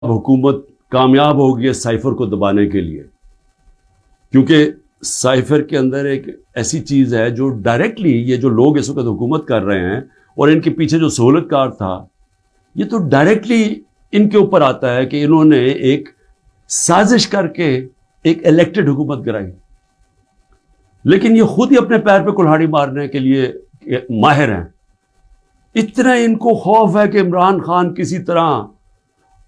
اب حکومت کامیاب ہوگی ہے سائفر کو دبانے کے لیے، کیونکہ سائفر کے اندر ایک ایسی چیز ہے جو ڈائریکٹلی یہ جو لوگ اس وقت حکومت کر رہے ہیں اور ان کے پیچھے جو سہولت کار تھا، یہ تو ڈائریکٹلی ان کے اوپر آتا ہے کہ انہوں نے ایک سازش کر کے ایک الیکٹڈ حکومت گرائی، لیکن یہ خود ہی اپنے پیر پہ کلہاڑی مارنے کے لیے ماہر ہیں۔ اتنا ان کو خوف ہے کہ عمران خان کسی طرح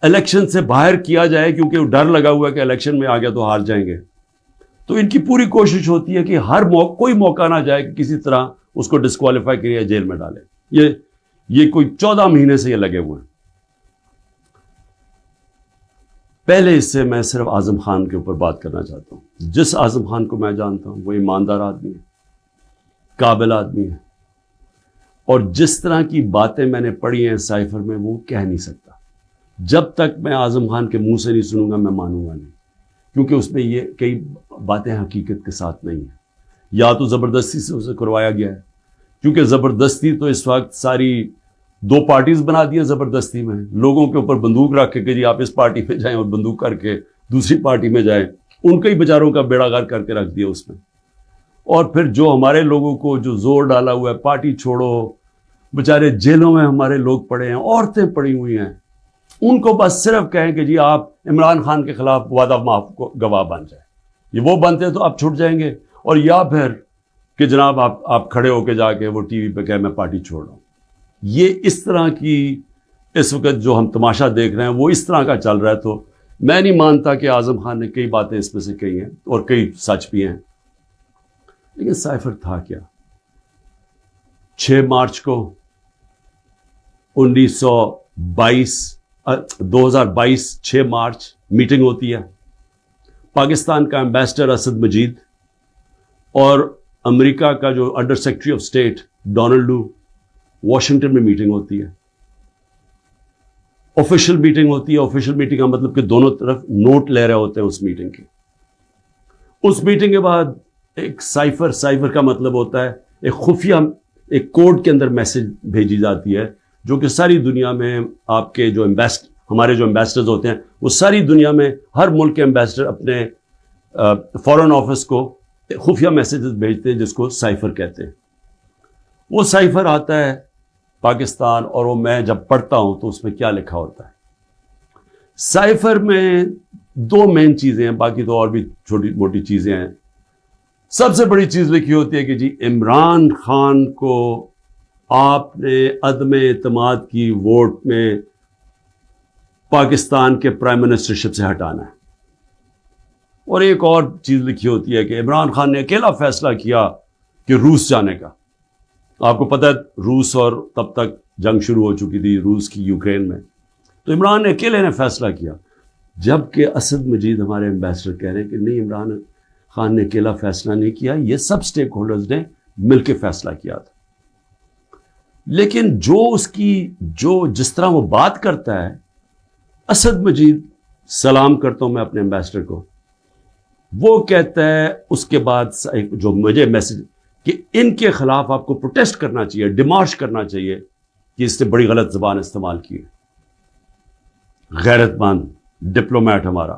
الیکشن سے باہر کیا جائے، کیونکہ ڈر لگا ہوا ہے کہ الیکشن میں آ گیا تو ہار جائیں گے، تو ان کی پوری کوشش ہوتی ہے کہ ہر کوئی موقع نہ جائے کہ کسی طرح اس کو ڈسکوالیفائی کریے، جیل میں ڈالے۔ یہ کوئی 14 مہینے سے یہ لگے ہوئے ہیں۔ پہلے اس سے میں صرف اعظم خان کے اوپر بات کرنا چاہتا ہوں۔ جس اعظم خان کو میں جانتا ہوں وہ ایماندار آدمی ہے، قابل آدمی ہے، اور جس طرح کی باتیں میں نے پڑھی ہیں سائفر میں وہ کہہ نہیں سکتا۔ جب تک میں اعظم خان کے منہ سے نہیں سنوں گا میں مانوں گا نہیں، کیونکہ اس میں یہ کئی باتیں حقیقت کے ساتھ نہیں ہیں، یا تو زبردستی سے اسے کروایا گیا ہے، کیونکہ زبردستی تو اس وقت ساری 2 پارٹیز بنا دی ہیں زبردستی میں، لوگوں کے اوپر بندوق رکھ کے کہ جی آپ اس پارٹی میں جائیں اور بندوق کر کے دوسری پارٹی میں جائیں، ان کے ہی بیچاروں کا بیڑا غرق کر کے رکھ دیا اس میں۔ اور پھر جو ہمارے لوگوں کو جو زور ڈالا ہوا ہے پارٹی چھوڑو، بیچارے جیلوں میں ہمارے لوگ پڑے ہیں، عورتیں پڑی ہوئی ہیں، ان کو بس صرف کہیں کہ جی آپ عمران خان کے خلاف وعدہ معاف گواہ بن جائیں، یہ وہ بنتے تو آپ چھوٹ جائیں گے، اور یا پھر کہ جناب آپ کھڑے ہو کے جا کے وہ ٹی وی پہ کہیں میں پارٹی چھوڑ رہا ہوں۔ یہ اس طرح کی اس وقت جو ہم تماشا دیکھ رہے ہیں وہ اس طرح کا چل رہا ہے، تو میں نہیں مانتا کہ اعظم خان نے کئی باتیں اس میں سے کہی ہیں اور کئی سچ بھی ہیں، لیکن سائفر تھا کیا؟ 6 مارچ کو 2022 6 مارچ میٹنگ ہوتی ہے، پاکستان کا ایمبیسڈر اسد مجید اور امریکہ کا جو under secretary of state Donald Lu Washington میں میٹنگ ہوتی ہے، آفیشیل میٹنگ ہوتی ہے۔ آفیشیل میٹنگ کا مطلب کہ دونوں طرف نوٹ لے رہے ہوتے ہیں اس میٹنگ کے۔ اس میٹنگ کے بعد ایک سائفر کا مطلب ہوتا ہے ایک خفیہ ایک کوڈ کے اندر میسج بھیجی جاتی ہے، جو کہ ساری دنیا میں آپ کے جو ہمارے جو ایمبیسڈرز ہوتے ہیں وہ ساری دنیا میں ہر ملک کے ایمبیسڈر اپنے فارن آفس کو خفیہ میسیجز بھیجتے ہیں، جس کو سائفر کہتے ہیں۔ وہ سائفر آتا ہے پاکستان، اور وہ میں جب پڑھتا ہوں تو اس میں کیا لکھا ہوتا ہے؟ سائفر میں 2 مین چیزیں ہیں، باقی تو اور بھی چھوٹی موٹی چیزیں ہیں۔ سب سے بڑی چیز لکھی ہوتی ہے کہ جی عمران خان کو آپ نے عدم اعتماد کی ووٹ میں پاکستان کے پرائم منسٹرشپ سے ہٹانا ہے، اور ایک اور چیز لکھی ہوتی ہے کہ عمران خان نے اکیلا فیصلہ کیا کہ روس جانے کا۔ آپ کو پتہ ہے روس اور تب تک جنگ شروع ہو چکی تھی روس کی یوکرین میں، تو عمران نے اکیلے نے فیصلہ کیا، جبکہ اسد مجید ہمارے ایمبیسڈر کہہ رہے ہیں کہ نہیں، عمران خان نے اکیلا فیصلہ نہیں کیا، یہ سب سٹیک ہولڈرز نے مل کے فیصلہ کیا تھا۔ لیکن جس طرح وہ بات کرتا ہے، اسد مجید، سلام کرتا ہوں میں اپنے ایمبیسڈر کو، وہ کہتا ہے اس کے بعد جو مجھے میسج کہ ان کے خلاف آپ کو پروٹیسٹ کرنا چاہیے، ڈیمارش کرنا چاہیے کہ اس نے بڑی غلط زبان استعمال کی ہے، غیرت مند ڈپلومیٹ ہمارا۔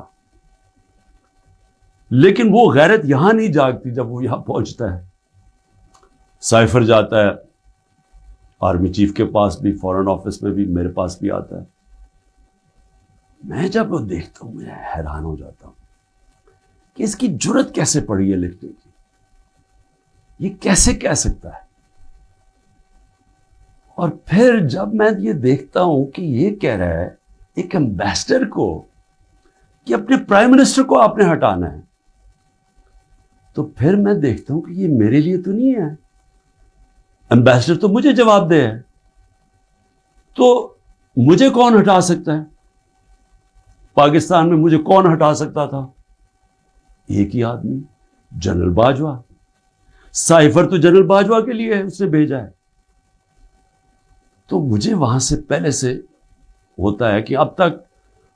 لیکن وہ غیرت یہاں نہیں جاگتی جب وہ یہاں پہنچتا ہے۔ سائفر جاتا ہے آرمی چیف کے پاس بھی، فورن آفس میں بھی، میرے پاس بھی آتا ہے۔ میں جب وہ دیکھتا ہوں میں حیران ہو جاتا ہوں کہ اس کی جرت کیسے پڑی ہے لکھنے کی، یہ کیسے کہہ سکتا ہے؟ اور پھر جب میں یہ دیکھتا ہوں کہ یہ کہہ رہا ہے ایک ایمبیسڈر کو کہ اپنے پرائم منسٹر کو آپ نے ہٹانا ہے، تو پھر میں دیکھتا ہوں کہ یہ میرے لیے تو نہیں ہے، ایمبیسڈر تو مجھے جواب دے ہے، تو مجھے کون ہٹا سکتا ہے؟ پاکستان میں مجھے کون ہٹا سکتا تھا؟ ایک ہی آدمی، جنرل باجوہ۔ سائفر تو جنرل باجوہ کے لیے اس نے بھیجا ہے۔ تو مجھے وہاں سے پہلے سے ہوتا ہے کہ اب تک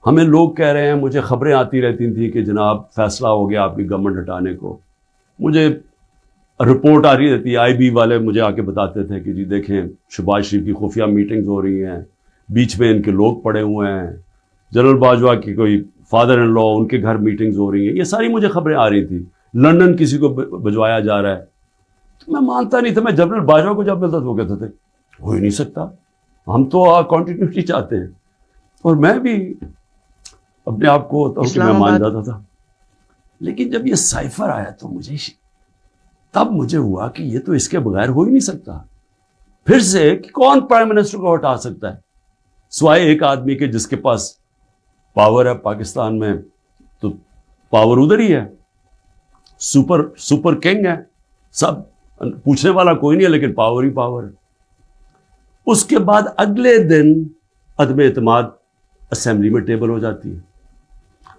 ہمیں لوگ کہہ رہے ہیں، مجھے خبریں آتی رہتی تھیں کہ جناب فیصلہ ہو گیا آپ کی گورنمنٹ ہٹانے کو، مجھے رپورٹ آ رہی رہتی ہے، آئی بی والے مجھے آ کے بتاتے تھے کہ جی دیکھیں شہباز شریف کی خفیہ میٹنگز ہو رہی ہیں، بیچ میں ان کے لوگ پڑے ہوئے ہیں، جنرل باجوہ کی کوئی فادر ان لا ان کے گھر میٹنگز ہو رہی ہیں, یہ ساری مجھے خبریں آ رہی تھیں. لندن کسی کو بھجوایا جا رہا ہے. تو میں مانتا نہیں تھا. میں جنرل باجوہ کو جب ملتا تو وہ کہتے تھے ہو ہی نہیں سکتا, ہم تو کنٹینیوٹی چاہتے ہیں. اور میں بھی اپنے آپ کو ہوتا ہوں کہ میں مان جاتا تھا. لیکن جب یہ سائفر آیا تو تب مجھے ہوا کہ یہ تو اس کے بغیر ہو ہی نہیں سکتا. پھر سے کہ کون پرائم منسٹر کو ہٹا سکتا ہے سوائے ایک آدمی کے جس کے پاس پاور ہے پاکستان میں, تو پاور ادھر ہی ہے, سپر کنگ ہے, سب پوچھنے والا کوئی نہیں ہے لیکن پاور ہی پاور ہے. اس کے بعد اگلے دن عدم اعتماد اسمبلی میں ٹیبل ہو جاتی ہے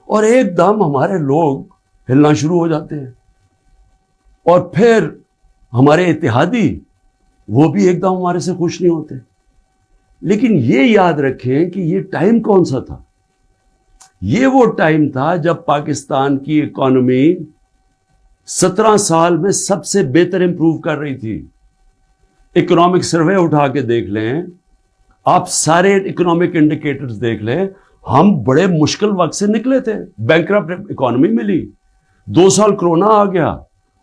اور ایک دم ہمارے لوگ ہلنا شروع ہو جاتے ہیں. اور پھر ہمارے اتحادی وہ بھی ایک دم ہمارے سے خوش نہیں ہوتے. لیکن یہ یاد رکھیں کہ یہ ٹائم کون سا تھا؟ یہ وہ ٹائم تھا جب پاکستان کی اکانومی 17 سال میں سب سے بہتر امپروو کر رہی تھی. اکنامک سروے اٹھا کے دیکھ لیں آپ, سارے اکنامک انڈیکیٹرز دیکھ لیں, ہم بڑے مشکل وقت سے نکلے تھے. بینکرپٹ اکانومی ملی, 2 سال کرونا آ گیا,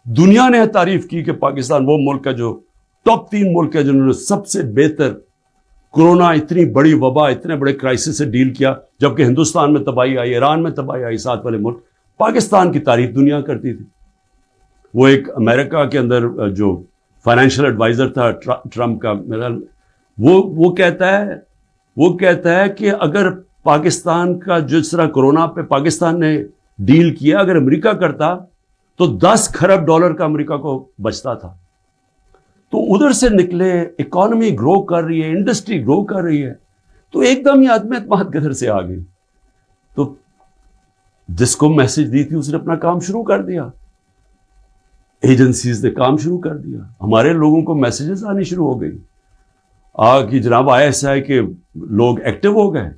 دنیا نے تعریف کی کہ پاکستان وہ ملک ہے جو ٹاپ 3 ملک ہے جنہوں نے سب سے بہتر کرونا, اتنی بڑی وبا, اتنے بڑے کرائسس سے ڈیل کیا. جبکہ ہندوستان میں تباہی آئی, ایران میں تباہی آئی, ساتھ والے ملک, پاکستان کی تعریف دنیا کرتی تھی. وہ ایک امریکہ کے اندر جو فائنینشیل ایڈوائزر تھا ٹرمپ کا, وہ کہتا ہے کہ اگر پاکستان کا جس طرح کرونا پہ پاکستان نے ڈیل کیا, اگر امریکہ کرتا تو $10 کھرب کا امریکہ کو بچتا تھا. تو ادھر سے نکلے, اکانومی گرو کر رہی ہے, انڈسٹری گرو کر رہی ہے, تو ایک دم یہ عدم اعتماد کدھر سے آ گئی. تو جس کو میسج دی تھی اس نے اپنا کام شروع کر دیا, ایجنسیز نے کام شروع کر دیا, ہمارے لوگوں کو میسیجز آنی شروع ہو گئی کہ جناب ISI کے لوگ ایکٹیو ہو گئے.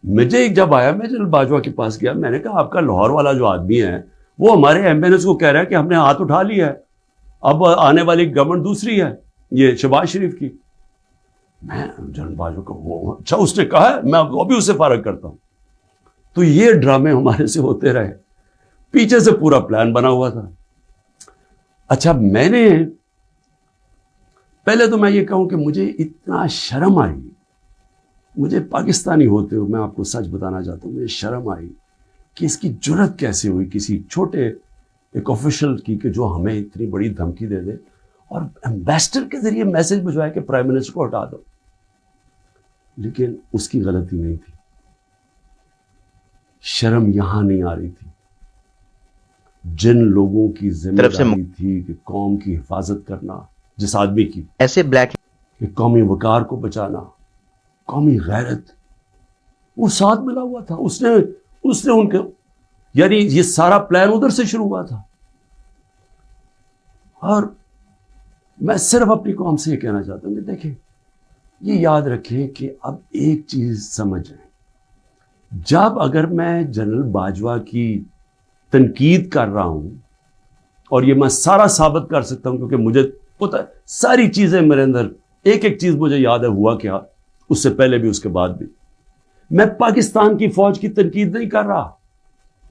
مجھے ایک جب آیا, میں جنرل باجوہ کے پاس گیا, میں نے کہا آپ کا لاہور والا جو آدمی ہے وہ ہمارے ایمبیسڈر کو کہہ رہا ہے کہ ہم نے ہاتھ اٹھا لیا ہے, اب آنے والی گورنمنٹ دوسری ہے, یہ شہباز شریف کی. میں جنرل باجوہ کو اچھا اس نے کہا ہے, میں وہ بھی اسے فارغ کرتا ہوں. تو یہ ڈرامے ہمارے سے ہوتے رہے, پیچھے سے پورا پلان بنا ہوا تھا. اچھا میں نے پہلے تو میں یہ کہوں کہ مجھے اتنا شرم آئی, مجھے پاکستانی ہوتے ہوئے میں آپ کو سچ بتانا چاہتا ہوں, مجھے شرم آئی کہ اس کی جرت کیسے ہوئی کسی چھوٹے ایک آفیشل کی کہ جو ہمیں اتنی بڑی دھمکی دے دے اور ایمبیسڈر کے ذریعے میسج بھجوائے کہ پرائم منسٹر کو ہٹا دو. لیکن اس کی غلطی نہیں تھی, شرم یہاں نہیں آ رہی تھی. جن لوگوں کی ذمہ داری تھی کہ قوم کی حفاظت کرنا, جس آدمی کی ایسے بلیک کہ قومی وقار کو بچانا, قومی غیرت, وہ ساتھ ملا ہوا تھا. اس نے ان کے, یعنی یہ سارا پلان ادھر سے شروع ہوا تھا. اور میں صرف اپنی قوم سے یہ کہنا چاہتا ہوں کہ دیکھیں, یہ یاد رکھیں کہ اب ایک چیز سمجھیں, جب اگر میں جنرل باجوہ کی تنقید کر رہا ہوں, اور یہ میں سارا ثابت کر سکتا ہوں کیونکہ مجھے پتہ ہے ساری چیزیں میرے اندر, ایک ایک چیز مجھے یاد ہے ہوا کیا, اس سے پہلے بھی اس کے بعد بھی. میں پاکستان کی فوج کی تنقید نہیں کر رہا,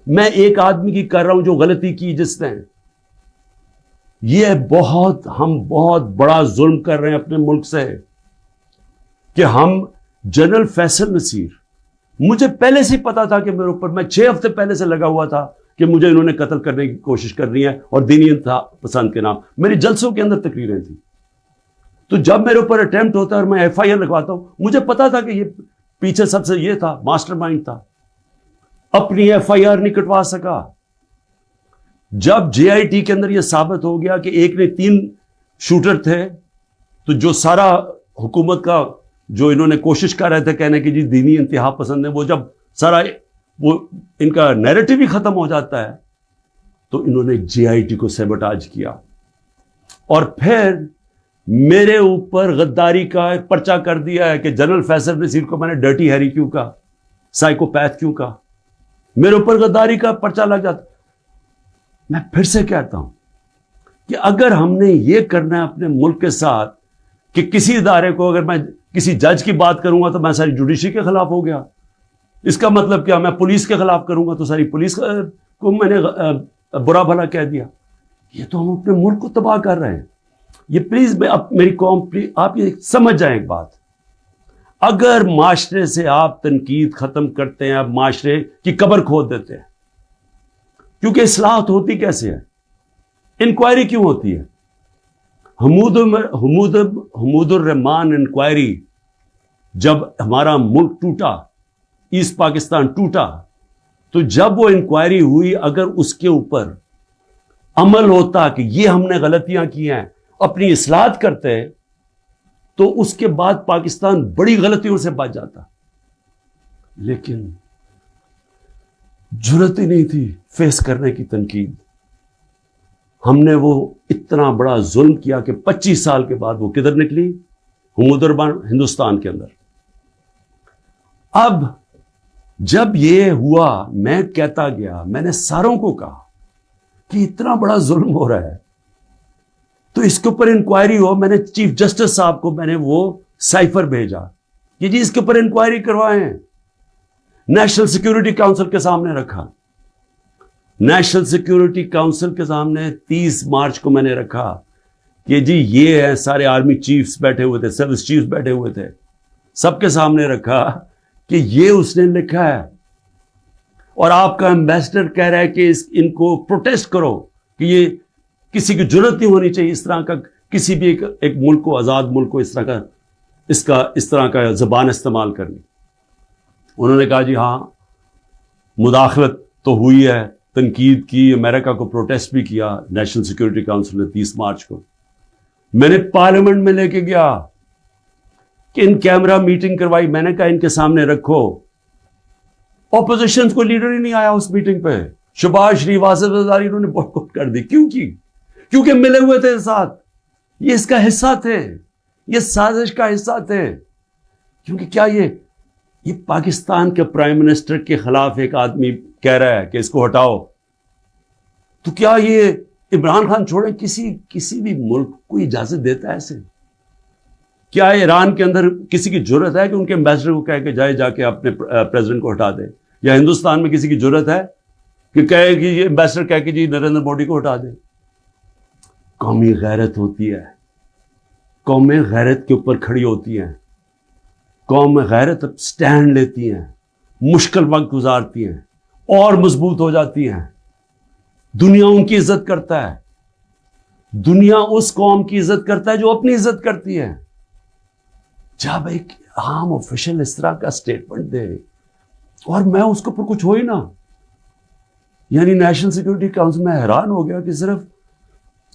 میں ایک آدمی کی کر رہا ہوں جو غلطی کی جس نے. یہ ہم بہت بڑا ظلم کر رہے ہیں اپنے ملک سے کہ ہم جنرل فیصل نصیر, مجھے پہلے سے پتا تھا کہ میرے اوپر, میں 6 ہفتے پہلے سے لگا ہوا تھا کہ مجھے انہوں نے قتل کرنے کی کوشش کر رہی ہے اور دینی انتہا پسند کے نام. میری جلسوں کے اندر تقریریں تھیں. تو جب میرے اوپر اٹیمپٹ ہوتا ہے اور میں FIR لگواتا ہوں, مجھے پتا تھا کہ یہ پیچھے سب سے یہ تھا, ماسٹر مائنڈ تھا. اپنی FIR نہیں کٹوا سکا. جب JIT کے اندر یہ ثابت ہو گیا کہ ایک نے 3 شوٹر تھے, تو جو سارا حکومت کا جو انہوں نے کوشش کر رہے تھے کہنے کی جی دینی انتہا پسند ہے, وہ جب سارا وہ ان کا نیریٹو ہی ختم ہو جاتا ہے, تو انہوں نے JIT کو سیبوٹاج کیا. اور پھر میرے اوپر غداری کا پرچہ کر دیا ہے کہ جنرل فیصل نصیر کو میں نے ڈرٹی ہیری کیوں کہا, سائیکوپیتھ کیوں کہا, میرے اوپر غداری کا پرچہ لگ جاتا. میں پھر سے کہتا ہوں کہ اگر ہم نے یہ کرنا ہے اپنے ملک کے ساتھ کہ کسی ادارے کو, اگر میں کسی جج کی بات کروں گا تو میں ساری جوڈیشری کے خلاف ہو گیا, اس کا مطلب کیا؟ میں پولیس کے خلاف کروں گا تو ساری پولیس کو میں نے برا بھلا کہہ دیا؟ یہ تو ہم اپنے ملک کو تباہ کر رہے ہیں. یہ پلیز میری قوم، آپ یہ سمجھ جائیں ایک بات، اگر معاشرے سے آپ تنقید ختم کرتے ہیں، آپ معاشرے کی قبر کھود دیتے ہیں. کیونکہ اصلاحات ہوتی کیسے ہے؟ انکوائری کیوں ہوتی ہے؟ حمود الرحمان انکوائری، جب ہمارا ملک ٹوٹا، ایسٹ پاکستان ٹوٹا، تو جب وہ انکوائری ہوئی، اگر اس کے اوپر عمل ہوتا کہ یہ ہم نے غلطیاں کی ہیں، اپنی اصلاحات کرتے، تو اس کے بعد پاکستان بڑی غلطیوں سے بچ جاتا. لیکن جرت ہی نہیں تھی فیس کرنے کی تنقید. ہم نے وہ اتنا بڑا ظلم کیا کہ 25 سال کے بعد وہ کدھر نکلی؟ حمود الرحمان ہندوستان کے اندر. اب جب یہ ہوا، میں کہتا گیا، میں نے ساروں کو کہا کہ اتنا بڑا ظلم ہو رہا ہے تو اس کے اوپر انکوائری ہو. میں نے چیف جسٹس صاحب کو میں نے وہ سائفر بھیجا کہ جی اس کے اوپر انکوائری کروائیں. نیشنل سیکیورٹی کاؤنسل کے سامنے رکھا. نیشنل سیکیورٹی کاؤنسل کے سامنے 30 مارچ کو میں نے رکھا کہ جی یہ ہے، سارے آرمی چیفز بیٹھے ہوئے تھے، سروس چیفز بیٹھے ہوئے تھے، سب کے سامنے رکھا کہ یہ اس نے لکھا ہے اور آپ کا ایمبیسڈر کہہ رہا ہے کہ ان کو پروٹیسٹ کرو کہ یہ کسی کی جرت نہیں ہونی چاہیے اس طرح کا، کسی بھی ایک ملک کو، آزاد ملک کو اس طرح کا زبان استعمال کرنی. انہوں نے کہا جی ہاں مداخلت تو ہوئی ہے، تنقید کی، امریکہ کو پروٹیسٹ بھی کیا نیشنل سیکیورٹی کاؤنسل نے 30 مارچ کو. میں نے پارلیمنٹ میں لے کے گیا کہ ان کیمرہ میٹنگ کروائی. میں نے کہا ان کے سامنے رکھو. اپوزیشن کو لیڈر ہی نہیں آیا اس میٹنگ پہ. شہباز شریف، آصف زرداری، انہوں نے بائیکاٹ کر دی. کیوں کی؟ کیونکہ ملے ہوئے تھے ساتھ، یہ اس کا حصہ تھے، یہ سازش کا حصہ تھے. کیونکہ کیا یہ پاکستان کے پرائم منسٹر کے خلاف ایک آدمی کہہ رہا ہے کہ اس کو ہٹاؤ، تو کیا یہ عمران خان چھوڑے کسی بھی ملک کو اجازت دیتا ہے ایسے؟ کیا ایران کے اندر کسی کی جرت ہے کہ ان کے ایمبیسڈر کو کہے کہ جا کے اپنے پریزیڈنٹ کو ہٹا دے؟ یا ہندوستان میں کسی کی جرت ہے کہ کہے کہ یہ ایمبیسڈر کہے کہ جی نریندر مودی کو ہٹا دے؟ قومی غیرت ہوتی ہے، قومیں غیرت کے اوپر کھڑی ہوتی ہیں، قوم غیرت سٹینڈ لیتی ہیں، مشکل وقت گزارتی ہیں اور مضبوط ہو جاتی ہیں. دنیا ان کی عزت کرتا ہے، دنیا اس قوم کی عزت کرتا ہے جو اپنی عزت کرتی ہے. جب ایک عام آفیشل اس طرح کا سٹیٹمنٹ دے اور میں اس کے اوپر کچھ ہو ہی نہ، یعنی نیشنل سیکیورٹی کاؤنسل میں حیران ہو گیا کہ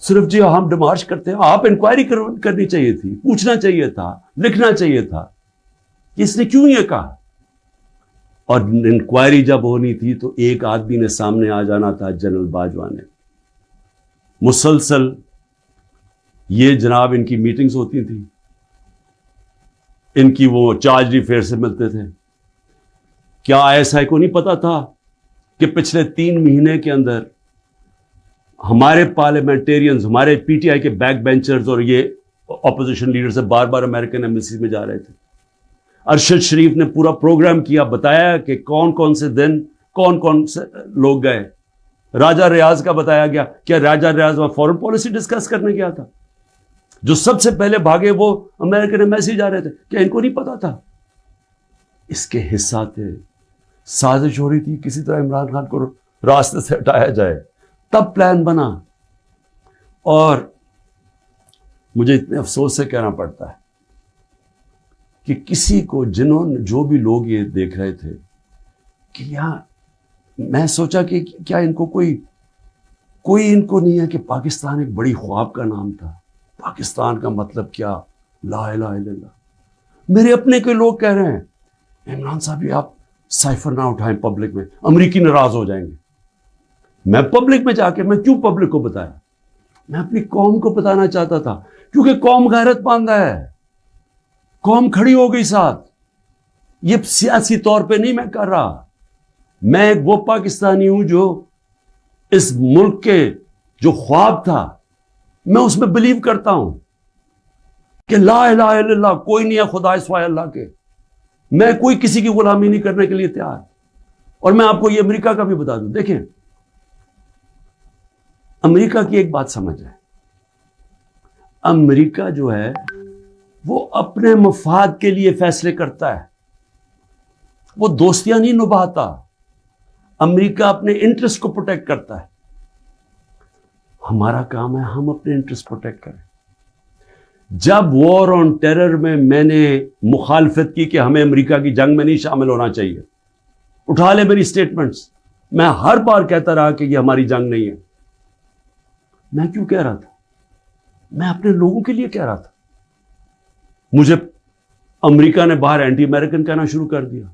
صرف جی ہم ڈیمارش کرتے ہیں. آپ انکوائری کرنی چاہیے تھی، پوچھنا چاہیے تھا، لکھنا چاہیے تھا کہ اس نے کیوں یہ کہا. اور انکوائری جب ہونی تھی تو ایک آدمی نے سامنے آ جانا تھا، جنرل باجوہ نے. مسلسل یہ جناب ان کی میٹنگز ہوتی تھیں، ان کی وہ چارج افیئر سے ملتے تھے. کیا ایس آئی کو نہیں پتا تھا کہ پچھلے 3 مہینے کے اندر ہمارے پارلیمنٹیرینز، ہمارے پی ٹی آئی کے بیک بینچرز اور یہ اپوزیشن لیڈر سے بار بار امریکن ایمبیسی میں جا رہے تھے. ارشد شریف نے پورا پروگرام کیا، بتایا کہ کون سے دن کون سے لوگ گئے. راجہ ریاض کا بتایا گیا. کیا راجہ ریاض وہاں فورن پالیسی ڈسکس کرنے گیا تھا؟ جو سب سے پہلے بھاگے وہ امریکن ایمبیسی جا رہے تھے. کیا ان کو نہیں پتا تھا؟ اس کے حصہ تھے. سازش ہو رہی تھی کسی طرح عمران خان کو راستے سے ہٹایا جائے، تب پلان بنا. اور مجھے اتنے افسوس سے کہنا پڑتا ہے کہ کسی کو جو بھی لوگ یہ دیکھ رہے تھے کہ یہاں، میں سوچا کہ کیا ان کو کوئی ان کو نہیں ہے کہ پاکستان ایک بڑی خواب کا نام تھا. پاکستان کا مطلب کیا؟ لا الہ الا اللہ. میرے اپنے کے لوگ کہہ رہے ہیں عمران صاحب یہ آپ سائفر نہ اٹھائیں پبلک میں، امریکی ناراض ہو جائیں گے. میں پبلک میں جا کے میں کیوں پبلک کو بتایا؟ میں اپنی قوم کو بتانا چاہتا تھا، کیونکہ قوم غیرت مند ہے، قوم کھڑی ہو گئی ساتھ. یہ سیاسی طور پہ نہیں میں کر رہا، میں ایک وہ پاکستانی ہوں جو اس ملک کے جو خواب تھا میں اس میں بلیو کرتا ہوں کہ لا الہ الا اللہ، کوئی نہیں ہے خدا سوائے اللہ کے. میں کوئی کسی کی غلامی نہیں کرنے کے لیے تیار. اور میں آپ کو یہ امریکہ کا بھی بتا دوں. دیکھیں امریکہ کی ایک بات سمجھ ہے, امریکہ جو ہے وہ اپنے مفاد کے لیے فیصلے کرتا ہے, وہ دوستیاں نہیں نبھاتا. امریکہ اپنے انٹرسٹ کو پروٹیکٹ کرتا ہے. ہمارا کام ہے ہم اپنے انٹرسٹ پروٹیکٹ کریں. جب وار آن ٹیرر میں نے مخالفت کی کہ ہمیں امریکہ کی جنگ میں نہیں شامل ہونا چاہیے, اٹھا لے میری سٹیٹمنٹس, میں ہر بار کہتا رہا کہ یہ ہماری جنگ نہیں ہے. میں کیوں کہہ رہا تھا؟ میں اپنے لوگوں کے لیے کہہ رہا تھا. مجھے امریکہ نے باہر اینٹی امریکن کہنا شروع کر دیا.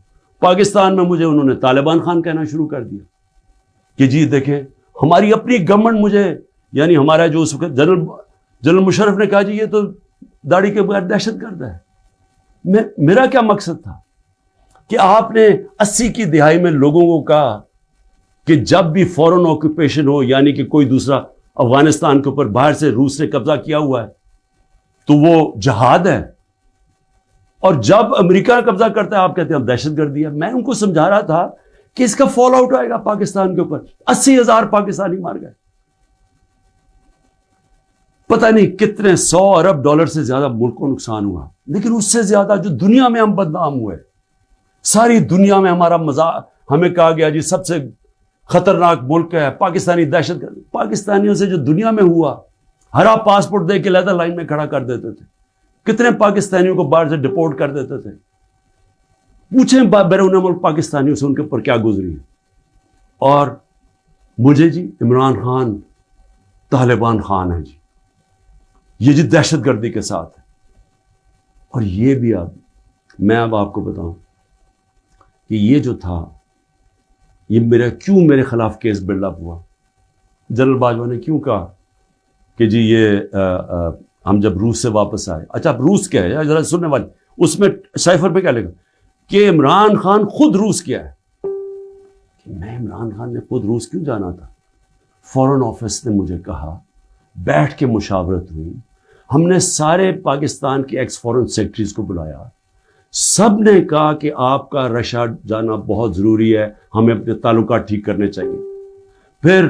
پاکستان میں مجھے انہوں نے طالبان خان کہنا شروع کر دیا کہ جی دیکھیں ہماری اپنی گورنمنٹ مجھے, یعنی ہمارا جو اس وقت جنرل مشرف نے کہا جی یہ تو داڑھی کے بغیر دہشت گرد ہے. میرا کیا مقصد تھا کہ آپ نے 80 کی دہائی میں لوگوں کو کہا کہ جب بھی فورن آکوپیشن ہو, یعنی کہ کوئی دوسرا افغانستان کے اوپر باہر سے روس نے قبضہ کیا ہوا ہے تو وہ جہاد ہے, اور جب امریکہ قبضہ کرتا ہے آپ کہتے ہیں ہم دہشت گردی ہے. میں ان کو سمجھا رہا تھا کہ اس کا فال آؤٹ آئے گا پاکستان کے اوپر. 80,000 پاکستانی مار گئے, پتہ نہیں کتنے $100 ارب سے زیادہ ملک کو نقصان ہوا. لیکن اس سے زیادہ جو دنیا میں ہم بدنام ہوئے, ساری دنیا میں ہمارا مذاق, ہمیں کہا گیا جی سب سے خطرناک ملک ہے پاکستانی دہشت گرد. پاکستانیوں سے جو دنیا میں ہوا, ہرا پاسپورٹ دے کے لیدر لائن میں کھڑا کر دیتے تھے. کتنے پاکستانیوں کو باہر سے ڈپورٹ کر دیتے تھے. پوچھیں بیرون ملک پاکستانیوں سے ان کے اوپر کیا گزری ہے. اور مجھے جی عمران خان طالبان خان ہے جی, یہ جی دہشت گردی کے ساتھ ہے. اور یہ بھی میں اب آپ کو بتاؤں کہ یہ جو تھا یہ میرے خلاف کیس بلڈ اپ ہوا. جنرل باجوہ نے کیوں کہا کہ جی یہ ہم جب روس سے واپس آئے, اچھا اب روس کیا ہے ذرا سننے والے, اس میں سائفر پہ کیا لکھا کہ عمران خان خود روس کیا ہے. میں عمران خان نے خود روس کیوں جانا تھا؟ فورن آفس نے مجھے کہا, بیٹھ کے مشاورت ہوئی, ہم نے سارے پاکستان کے ایکس فورن سیکرٹریز کو بلایا, سب نے کہا کہ آپ کا رشیا جانا بہت ضروری ہے, ہمیں اپنے تعلقات ٹھیک کرنے چاہیے. پھر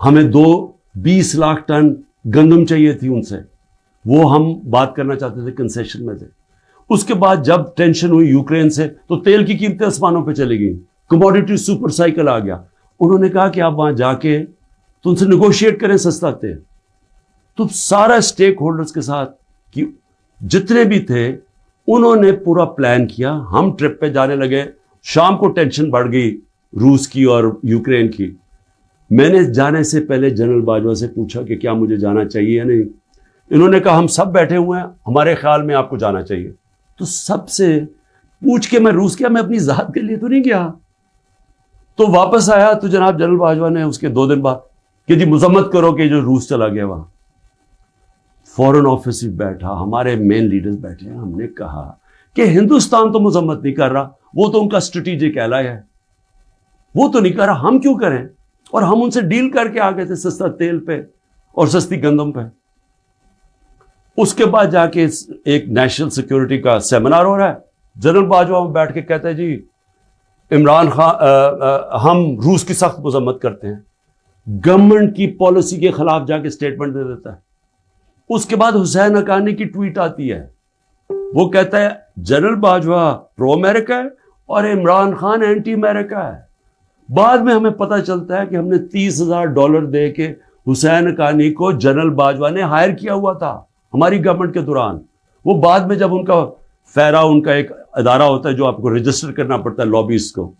ہمیں 20 لاکھ ٹن گندم چاہیے تھی ان سے, وہ ہم بات کرنا چاہتے تھے, کنسیشن میں تھے. اس کے بعد جب ٹینشن ہوئی یوکرین سے تو تیل کی قیمتیں آسمانوں پہ چلی گئیں, کموڈیٹی سپر سائیکل آ گیا. انہوں نے کہا کہ آپ وہاں جا کے تو ان سے نیگوشیٹ کریں سستا تیل. تو سارا اسٹیک ہولڈرز کے ساتھ کہ جتنے بھی تھے انہوں نے پورا پلان کیا. ہم ٹرپ پہ جانے لگے, شام کو ٹینشن بڑھ گئی روس کی اور یوکرین کی. میں نے جانے سے پہلے جنرل باجوہ سے پوچھا کہ کیا مجھے جانا چاہیے یا نہیں. انہوں نے کہا ہم سب بیٹھے ہوئے ہیں, ہمارے خیال میں آپ کو جانا چاہیے. تو سب سے پوچھ کے میں روس کیا, میں اپنی ذات کے لیے تو نہیں گیا. تو واپس آیا تو جناب جنرل باجوہ نے اس کے 2 دن بعد کہ جی مذمت کرو کہ جو روس چلا گیا وہاں. فورن آفس بھی بیٹھا, ہمارے مین لیڈرز بیٹھے ہیں. ہم نے کہا کہ ہندوستان تو مذمت نہیں کر رہا, وہ تو ان کا اسٹریٹجک ایلائی ہے, وہ تو نہیں کر رہا, ہم کیوں کریں. اور ہم ان سے ڈیل کر کے آ گئے تھے سستا تیل پہ اور سستی گندم پہ. اس کے بعد جا کے ایک نیشنل سیکیورٹی کا سیمینار ہو رہا ہے, جنرل باجوہ بیٹھ کے کہتا ہے جی عمران خان ہم روس کی سخت مذمت کرتے ہیں. گورنمنٹ کی پالیسی کے خلاف جا کے اسٹیٹمنٹ دے دیتا ہے. اس کے بعد حسین حقانی کی ٹویٹ آتی ہے, وہ کہتا ہے جنرل باجوہ پرو امریکہ ہے اور عمران خان اینٹی امریکہ ہے. بعد میں ہمیں پتہ چلتا ہے کہ ہم نے $30,000 دے کے حسین حقانی کو جنرل باجوہ نے ہائر کیا ہوا تھا ہماری گورنمنٹ کے دوران. وہ بعد میں جب ان کا فیرا, ان کا ایک ادارہ ہوتا ہے جو آپ کو رجسٹر کرنا پڑتا ہے لابیز کو,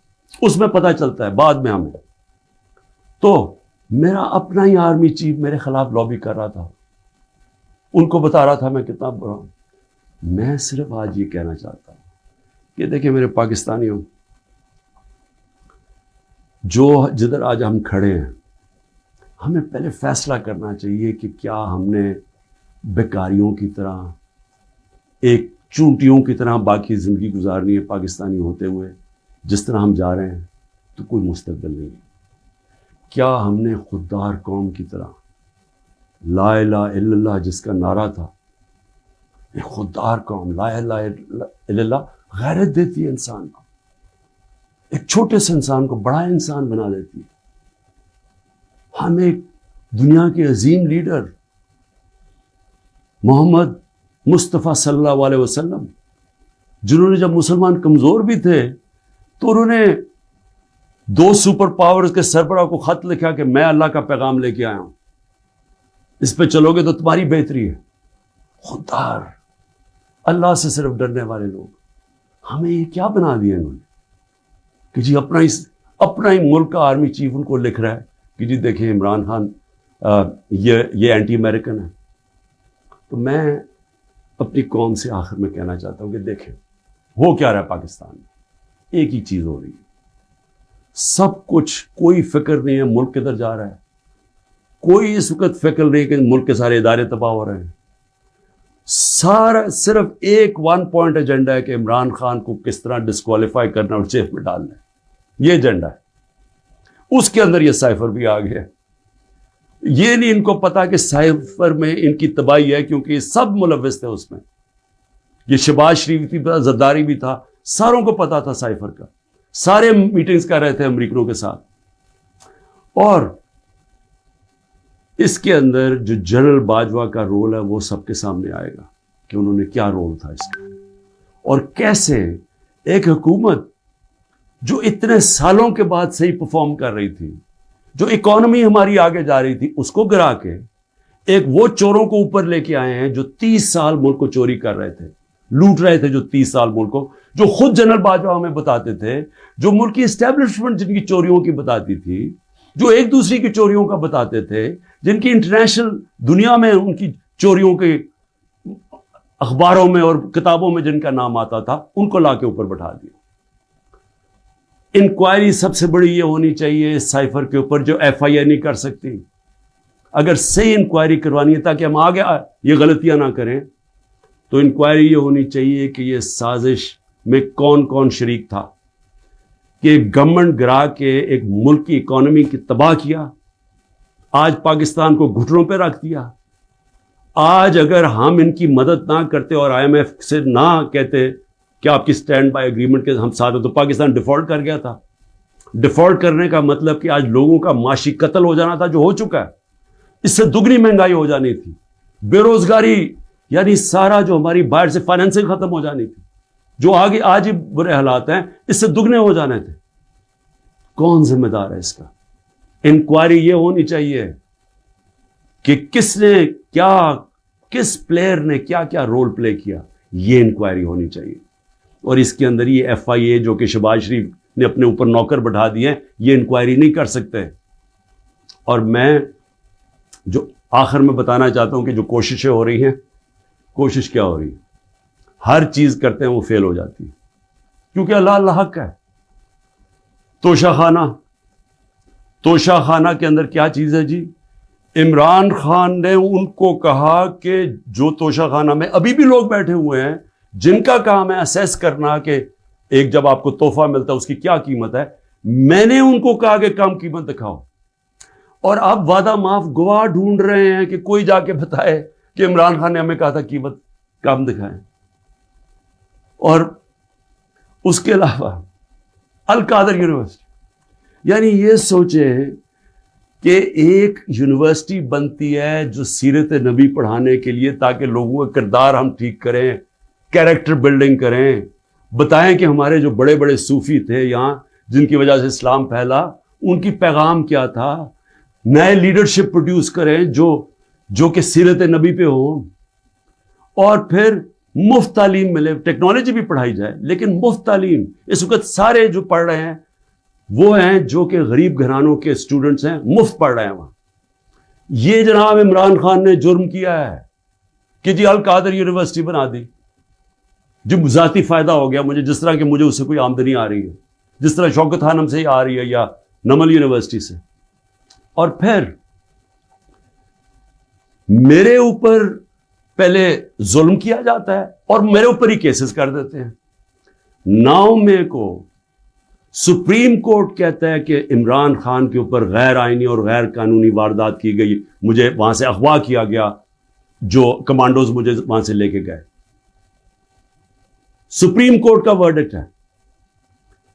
اس میں پتہ چلتا ہے بعد میں ہمیں. تو میرا اپنا ہی آرمی چیف میرے خلاف لابی کر رہا تھا, ان کو بتا رہا تھا میں کتنا برا ہوں. میں صرف آج یہ کہنا چاہتا ہوں کہ دیکھیں میرے پاکستانیوں, جو جدھر آج ہم کھڑے ہیں, ہمیں پہلے فیصلہ کرنا چاہیے کہ کیا ہم نے بیکاریوں کی طرح, ایک چونٹیوں کی طرح باقی زندگی گزارنی ہے پاکستانی ہوتے ہوئے. جس طرح ہم جا رہے ہیں تو کوئی مستقبل نہیں ہے. کیا ہم نے خوددار قوم کی طرح لا الہ الا اللہ جس کا نارہ تھا, ایک خوددار قوم, لا الہ الا اللہ غیرت دیتی ہے انسان کو, ایک چھوٹے سے انسان کو بڑا انسان بنا دیتی ہے. ہم ایک دنیا کے عظیم لیڈر محمد مصطفیٰ صلی اللہ علیہ وسلم, جنہوں نے جب مسلمان کمزور بھی تھے تو انہوں نے 2 سپر پاورز کے سربراہ کو خط لکھا کہ میں اللہ کا پیغام لے کے آیا ہوں, اس پہ چلو گے تو تمہاری بہتری ہے. خوددار, اللہ سے صرف ڈرنے والے لوگ. ہمیں یہ کیا بنا دیا انہوں نے کہ جی اپنا ہی ملک کا آرمی چیف ان کو لکھ رہا ہے کہ جی دیکھیں عمران خان یہ اینٹی امریکن ہے. تو میں اپنی قوم سے آخر میں کہنا چاہتا ہوں کہ دیکھیں ہو کیا رہا ہے پاکستان میں. ایک ہی چیز ہو رہی ہے, سب کچھ, کوئی فکر نہیں ہے ملک کدھر جا رہا ہے, کوئی اس وقت فکر نہیں کہ ملک کے سارے ادارے تباہ ہو رہے ہیں. سارا صرف ایک 1 پوائنٹ ایجنڈا ہے کہ عمران خان کو کس طرح ڈسکوالیفائی کرنا اور جیل میں ڈالنا ہے. یہ ایجنڈا ہے, اس کے اندر یہ سائفر بھی آ گیا. یہ نہیں ان کو پتا کہ سائفر میں ان کی تباہی ہے, کیونکہ یہ سب ملوث تھے اس میں. یہ شہباز شریف بھی تھا, زرداری بھی تھا, ساروں کو پتا تھا سائفر کا, سارے میٹنگز کر رہے تھے امریکنوں کے ساتھ. اور اس کے اندر جو جنرل باجوہ کا رول ہے وہ سب کے سامنے آئے گا کہ انہوں نے کیا رول تھا اس کا, اور کیسے ایک حکومت جو اتنے سالوں کے بعد صحیح پرفارم کر رہی تھی, جو اکانومی ہماری آگے جا رہی تھی, اس کو گرا کے ایک وہ چوروں کو اوپر لے کے آئے ہیں جو 30 سال ملک کو چوری کر رہے تھے, لوٹ رہے تھے, جو 30 سال ملک کو, جو خود جنرل باجوہ ہمیں بتاتے تھے, جو ملک کی اسٹیبلشمنٹ جن کی چوریوں کی بتاتی تھی, جو ایک دوسری کی چوریوں کا بتاتے تھے, جن کی انٹرنیشنل دنیا میں ان کی چوریوں کے اخباروں میں اور کتابوں میں جن کا نام آتا تھا, ان کو لا کے اوپر بٹھا دیا. انکوائری سب سے بڑی یہ ہونی چاہیے اس سائفر کے اوپر جو FIA نہیں کر سکتی. اگر صحیح انکوائری کروانی ہے تاکہ ہم آگے یہ غلطیاں نہ کریں, تو انکوائری یہ ہونی چاہیے کہ یہ سازش میں کون کون شریک تھا کہ گورنمنٹ گرا کے ایک ملک کی اکانومی کی تباہ کیا, آج پاکستان کو گھٹنوں پہ رکھ دیا. آج اگر ہم ان کی مدد نہ کرتے اور IMF سے نہ کہتے کہ آپ کی سٹینڈ بائی ایگریمنٹ کے ہم ساتھ ہیں, تو پاکستان ڈیفالٹ کر گیا تھا. ڈیفالٹ کرنے کا مطلب کہ آج لوگوں کا معاشی قتل ہو جانا تھا, جو ہو چکا ہے. اس سے دگنی مہنگائی ہو جانی تھی, بے روزگاری یعنی سارا جو ہماری باہر سے فائنینسنگ ختم ہو جانی تھی, جو آگے آج ہی برے حالات ہیں اس سے دگنے ہو جانے تھے. کون ذمہ دار ہے اس کا؟ انکوائری یہ ہونی چاہیے کہ کس نے کیا, کس پلیئر نے کیا کیا رول پلے کیا, یہ انکوائری ہونی چاہیے. اور اس کے اندر یہ FIA جو کہ شہباز شریف نے اپنے اوپر نوکر بٹھا دیے, یہ انکوائری نہیں کر سکتے. اور میں جو آخر میں بتانا چاہتا ہوں کہ جو کوششیں ہو رہی ہیں, کوشش کیا ہو رہی ہے, ہر چیز کرتے ہیں وہ فیل ہو جاتی ہے, کیونکہ اللہ حق ہے. توشہ خانہ کے اندر کیا چیز ہے جی؟ عمران خان نے ان کو کہا کہ جو توشہ خانہ میں ابھی بھی لوگ بیٹھے ہوئے ہیں جن کا کام ہے اسیس کرنا کہ ایک جب آپ کو تحفہ ملتا ہے اس کی کیا قیمت ہے, میں نے ان کو کہا کہ کم قیمت دکھاؤ. اور آپ وعدہ معاف گواہ ڈھونڈ رہے ہیں کہ کوئی جا کے بتائے کہ عمران خان نے ہمیں کہا تھا قیمت کم دکھائیں. اور اس کے علاوہ القادر یونیورسٹی, یعنی یہ سوچیں کہ ایک یونیورسٹی بنتی ہے جو سیرت نبی پڑھانے کے لیے, تاکہ لوگوں کا کردار ہم ٹھیک کریں, کیریکٹر بلڈنگ کریں, بتائیں کہ ہمارے جو بڑے بڑے صوفی تھے یہاں جن کی وجہ سے اسلام پھیلا, ان کی پیغام کیا تھا, نئے لیڈرشپ پروڈیوس کریں جو کہ سیرت نبی پہ ہوں. اور پھر مفت تعلیم ملے, ٹیکنالوجی بھی پڑھائی جائے لیکن مفت تعلیم. اس وقت سارے جو پڑھ رہے ہیں وہ ہیں جو کہ غریب گھرانوں کے اسٹوڈنٹس ہیں, مفت پڑھ رہے ہیں وہاں. یہ جناب عمران خان نے جرم کیا ہے کہ جی القادر یونیورسٹی بنا دی, جو ذاتی فائدہ ہو گیا مجھے, جس طرح کہ مجھے اس سے کوئی آمدنی آ رہی ہے, جس طرح شوکت خانم سے ہی آ رہی ہے یا نمل یونیورسٹی سے. اور پھر میرے اوپر پہلے ظلم کیا جاتا ہے اور میرے اوپر ہی کیسز کر دیتے ہیں. 9 مئی کو سپریم کورٹ کہتا ہے کہ عمران خان کے اوپر غیر آئینی اور غیر قانونی واردات کی گئی, مجھے وہاں سے اغوا کیا گیا, جو کمانڈوز مجھے وہاں سے لے کے گئے. سپریم کورٹ کا ورڈکٹ ہے.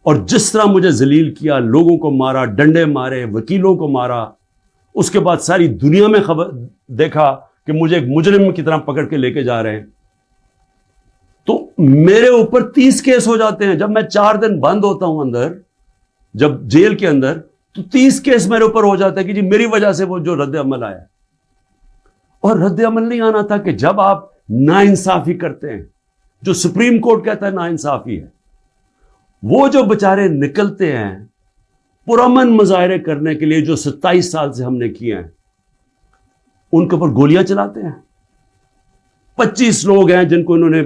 اور جس طرح مجھے ذلیل کیا, لوگوں کو مارا, ڈنڈے مارے, وکیلوں کو مارا, اس کے بعد ساری دنیا میں خبر دیکھا کہ مجھے ایک مجرم کی طرح پکڑ کے لے کے جا رہے ہیں, تو میرے اوپر 30 کیس ہو جاتے ہیں. جب میں 4 دن بند ہوتا ہوں اندر, جب جیل کے اندر, تو 30 کیس میرے اوپر ہو جاتا ہے کہ جی میری وجہ سے وہ جو رد عمل آیا. اور رد عمل نہیں آنا تھا کہ جب آپ ناانصافی کرتے ہیں, جو سپریم کورٹ کہتا ہے ناانصافی ہے, وہ جو بچارے نکلتے ہیں پرامن مظاہرے کرنے کے لیے جو 27 سال سے ہم نے کیے ہیں, ان کے اوپر گولیاں چلاتے ہیں. 25 لوگ ہیں جن کو انہوں نے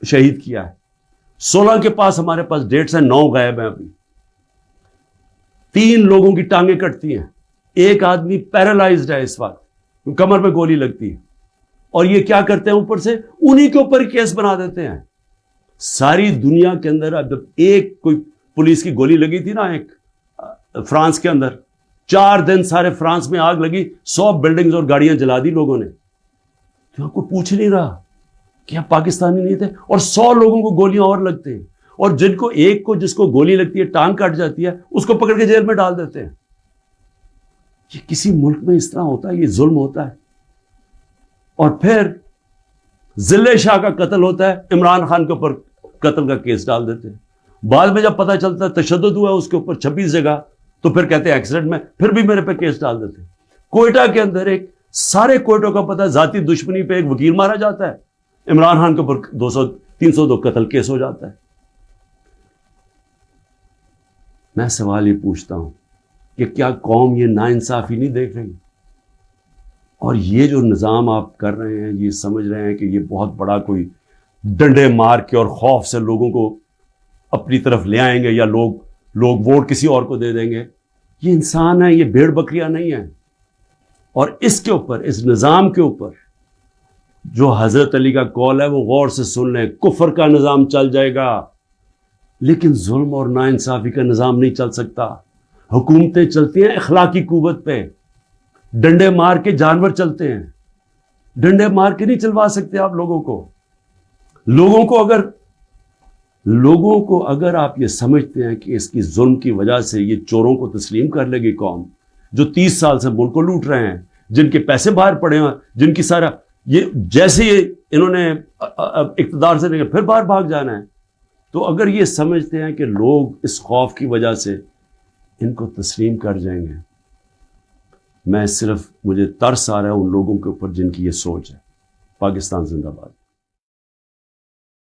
شہید کیا ہے. 16 کے پاس ہمارے پاس ڈیٹس ہیں, 9 غائب ہیں ابھی. 3 لوگوں کی ٹانگیں کٹتی ہیں, ایک آدمی پیرالائزڈ ہے اس وقت, کمر پہ گولی لگتی ہے. اور یہ کیا کرتے ہیں, اوپر سے انہی کے اوپر کیس بنا دیتے ہیں. ساری دنیا کے اندر اب ایک کوئی پولیس کی گولی لگی تھی نا ایک فرانس کے اندر, 4 دن سارے فرانس میں آگ لگی, 100 بلڈنگز اور گاڑیاں جلا دی لوگوں نے. تو آپ کو پوچھ نہیں رہا کہ آپ پاکستانی نہیں تھے, اور 100 لوگوں کو گولیاں اور لگتے ہیں, اور جن کو ایک کو جس کو گولی لگتی ہے, ٹانگ کٹ جاتی ہے, اس کو پکڑ کے جیل میں ڈال دیتے ہیں. یہ کسی ملک میں اس طرح ہوتا ہے؟ یہ ظلم ہوتا ہے. اور پھر ضلع شاہ کا قتل ہوتا ہے, عمران خان کے اوپر قتل کا کیس ڈال دیتے ہیں. بعد میں جب پتہ چلتا ہے تشدد ہوا اس کے اوپر 26 جگہ, تو پھر کہتے ہیں ایکسیڈنٹ میں, پھر بھی میرے پہ کیس ڈال دیتے ہیں. کوئٹہ کے اندر ایک سارے کوئٹوں کا پتہ ہے, ذاتی دشمنی پہ ایک وکیل مارا جاتا ہے, عمران خان کے اوپر 302 قتل کیس ہو جاتا ہے. میں سوال یہ پوچھتا ہوں کہ کیا قوم یہ ناانصافی نہیں دیکھ رہی؟ اور یہ جو نظام آپ کر رہے ہیں, یہ سمجھ رہے ہیں کہ یہ بہت بڑا کوئی ڈنڈے مار کے اور خوف سے لوگوں کو اپنی طرف لے آئیں گے, یا لوگ ووٹ کسی اور کو دے دیں گے. یہ انسان ہے, یہ بھیڑ بکریاں نہیں ہیں. اور اس کے اوپر, اس نظام کے اوپر جو حضرت علی کا قول ہے وہ غور سے سن لیں. کفر کا نظام چل جائے گا, لیکن ظلم اور ناانصافی کا نظام نہیں چل سکتا. حکومتیں چلتی ہیں اخلاقی قوت پہ, ڈنڈے مار کے جانور چلتے ہیں. ڈنڈے مار کے نہیں چلوا سکتے آپ لوگوں کو. لوگوں کو اگر آپ یہ سمجھتے ہیں کہ اس کی ظلم کی وجہ سے یہ چوروں کو تسلیم کر لے گی قوم, جو 30 سال سے ملک کو لوٹ رہے ہیں, جن کے پیسے باہر پڑے ہیں, جن کی سارا یہ جیسے انہوں نے اقتدار سے پھر باہر بھاگ جانا ہے, تو اگر یہ سمجھتے ہیں کہ لوگ اس خوف کی وجہ سے ان کو تسلیم کر جائیں گے, مجھے ترس آ رہا ہے ان لوگوں کے اوپر جن کی یہ سوچ ہے. پاکستان زندہ باد.